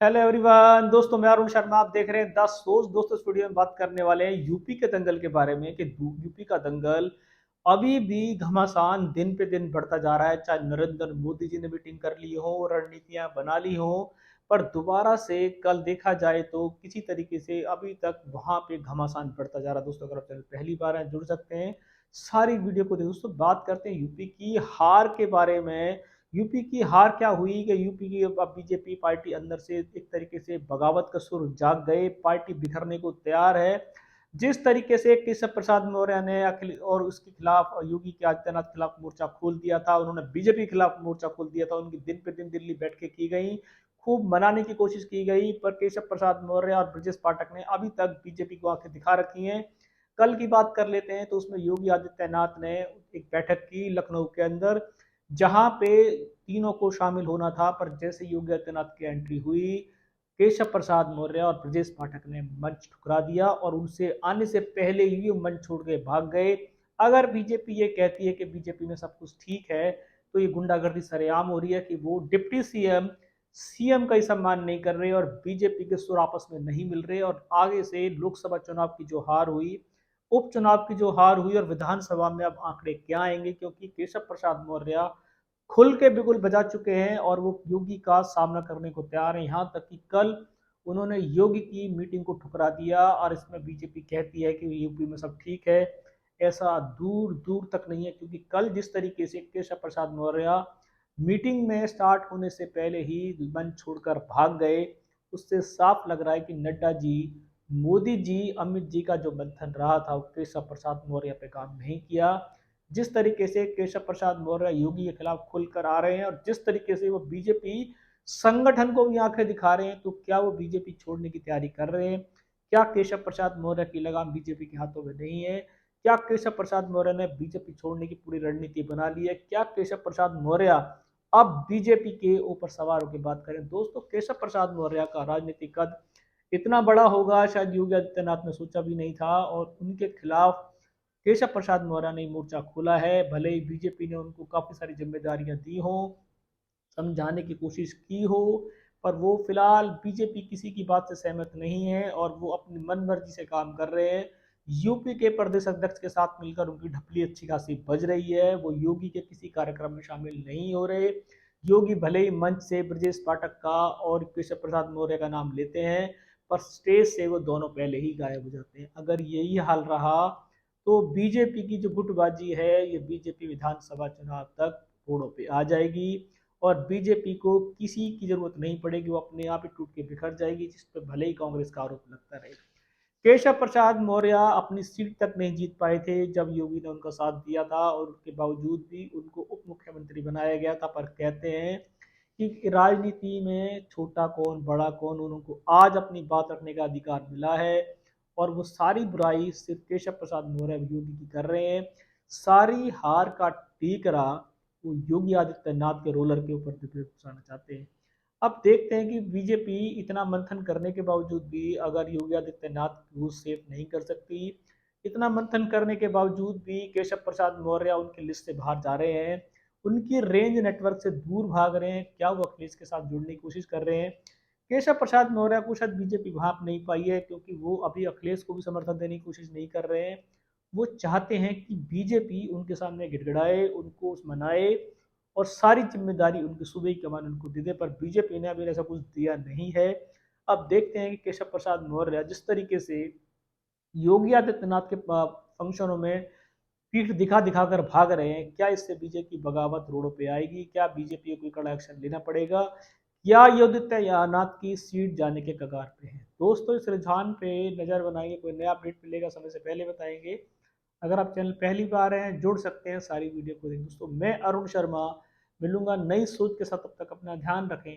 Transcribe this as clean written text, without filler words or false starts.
Hello everyone, दोस्तों मैं अरुण शर्मा। आप देख रहे हैं 10 सोच। दोस्तों स्टूडियो में बात करने वाले हैं यूपी के दंगल के बारे में कि यूपी का दंगल अभी भी घमासान दिन पे दिन बढ़ता जा रहा है। चाहे नरेंद्र मोदी जी ने मीटिंग कर ली हो, रणनीतियां बना ली हो, पर दोबारा से कल देखा जाए तो किसी तरीके से अभी तक वहां पे घमासान बढ़ता जा रहा है। दोस्तों अगर आप चैनल पहली बार हैं जुड़ सकते हैं, सारी वीडियो को देखो। दोस्तों बात करते हैं यूपी की हार के बारे में। यूपी की हार क्या हुई कि यूपी की अब बीजेपी पार्टी अंदर से एक तरीके से बगावत का सुर जाग गए, पार्टी बिखरने को तैयार है। जिस तरीके से केशव प्रसाद मौर्य ने अखिल और उसके खिलाफ योगी के आदित्यनाथ के खिलाफ मोर्चा खोल दिया था, उन्होंने बीजेपी के खिलाफ मोर्चा खोल दिया था, उनकी दिन पे दिन दिल्ली बैठकें की गई, खूब मनाने की कोशिश की गई, पर केशव प्रसाद मौर्य और ब्रजेश पाठक ने अभी तक बीजेपी को आंखें दिखा रखी हैं। कल की बात कर लेते हैं तो उसमें योगी आदित्यनाथ ने एक बैठक की लखनऊ के अंदर, जहां पे तीनों को शामिल होना था, पर जैसे योगी आदित्यनाथ की एंट्री हुई, केशव प्रसाद मौर्य और ब्रजेश पाठक ने मंच ठुकरा दिया और उनसे आने से पहले ही वो मंच छोड़ के भाग गए। अगर बीजेपी ये कहती है कि बीजेपी में सब कुछ ठीक है, तो ये गुंडागर्दी सरेआम हो रही है कि वो डिप्टी सीएम सीएम का ही सम्मान नहीं कर रहे और बीजेपी के सुर आपस में नहीं मिल रहे। और आगे से लोकसभा चुनाव की जो हार हुई, उपचुनाव की जो हार हुई, और विधानसभा में अब आंकड़े क्या आएंगे, क्योंकि केशव प्रसाद मौर्य खुल के बिगुल बजा चुके हैं और वो योगी का सामना करने को तैयार है। यहाँ तक कि कल उन्होंने योगी की मीटिंग को ठुकरा दिया और इसमें बीजेपी कहती है कि यूपी में सब ठीक है। ऐसा दूर दूर तक नहीं है, क्योंकि कल जिस तरीके से केशव प्रसाद मौर्य मीटिंग में स्टार्ट होने से पहले ही मंच छोड़कर भाग गए, उससे साफ लग रहा है कि नड्डा जी, मोदी जी, अमित जी का जो मंथन रहा था वो केशव प्रसाद मौर्य पे काम नहीं किया। जिस तरीके से केशव प्रसाद मौर्य योगी के खिलाफ खुलकर आ रहे हैं और जिस तरीके से वो बीजेपी संगठन को भी आंखें दिखा रहे हैं, तो क्या वो बीजेपी छोड़ने की तैयारी कर रहे हैं? क्या केशव प्रसाद मौर्य की लगाम बीजेपी के हाथों में नहीं है? क्या केशव प्रसाद मौर्य ने बीजेपी छोड़ने की पूरी रणनीति बना ली है? क्या केशव प्रसाद मौर्य अब बीजेपी के ऊपर सवार होकर बात करें? दोस्तों केशव प्रसाद मौर्य का राजनीतिक कद इतना बड़ा होगा शायद योगी आदित्यनाथ ने सोचा भी नहीं था, और उनके खिलाफ केशव प्रसाद मौर्य ने मोर्चा खोला है। भले ही बीजेपी ने उनको काफी सारी जिम्मेदारियां दी हो, समझाने की कोशिश की हो, पर वो फिलहाल बीजेपी किसी की बात से सहमत नहीं है और वो अपनी मन मर्जी से काम कर रहे हैं। यूपी के प्रदेश अध्यक्ष के साथ मिलकर उनकी ढपली अच्छी खासी बज रही है। वो योगी के किसी कार्यक्रम में शामिल नहीं हो रहे। योगी भले ही मंच से ब्रजेश पाठक का और केशव प्रसाद मौर्य का नाम लेते हैं, पर स्टेज से वो दोनों पहले ही गायब हो जाते हैं। अगर यही हाल रहा तो बीजेपी की जो गुटबाजी है, ये बीजेपी विधानसभा चुनाव तक रोड़ों पे आ जाएगी और बीजेपी को किसी की जरूरत नहीं पड़ेगी, वो अपने आप ही टूट के बिखर जाएगी, जिस पर भले ही कांग्रेस का आरोप लगता रहे। केशव प्रसाद मौर्य अपनी सीट तक नहीं जीत पाए थे जब योगी ने उनका साथ दिया था, और उसके बावजूद भी उनको उप मुख्यमंत्री बनाया गया था। पर कहते हैं कि राजनीति में छोटा कौन बड़ा कौन, उनको आज अपनी बात रखने का अधिकार मिला है और वो सारी बुराई सिर्फ केशव प्रसाद मौर्य योगी की कर रहे हैं। सारी हार का ठीकरा वो योगी आदित्यनाथ के रोलर के ऊपर घुसाना चाहते हैं। अब देखते हैं कि बीजेपी इतना मंथन करने के बावजूद भी अगर योगी आदित्यनाथ को सेफ नहीं कर सकती, इतना मंथन करने के बावजूद भी केशव प्रसाद मौर्य उनकी लिस्ट से बाहर जा रहे हैं, उनकी रेंज नेटवर्क से दूर भाग रहे हैं, क्या वो अखिलेश के साथ जुड़ने की कोशिश कर रहे हैं? केशव प्रसाद मौर्य को शायद बीजेपी भाप नहीं पाई है, क्योंकि वो अभी अखिलेश को भी समर्थन देने की कोशिश नहीं कर रहे हैं। वो चाहते हैं कि बीजेपी उनके सामने गिड़गिड़ाए, उनको मनाए और सारी जिम्मेदारी उनकी सूबे की कमान उनको दे दे, पर बीजेपी ने अभी ऐसा कुछ दिया नहीं है। अब देखते हैं कि केशव प्रसाद मौर्य जिस तरीके से योगी आदित्यनाथ के फंक्शनों में पीठ दिखा दिखा कर भाग रहे हैं, क्या इससे बीजेपी की बगावत रोडों पे आएगी? क्या बीजेपी को कोई कड़ा एक्शन लेना पड़ेगा, या योगी आदित्यनाथ की सीट जाने के कगार पे है? दोस्तों इस रुझान पे नजर बनाएंगे, कोई नया अपडेट मिलेगा समय से पहले बताएंगे। अगर आप चैनल पहली बार हैं जुड़ सकते हैं, सारी वीडियो को देखें। दोस्तों मैं अरुण शर्मा मिलूंगा नई सोच के साथ, तब तक अपना ध्यान रखें।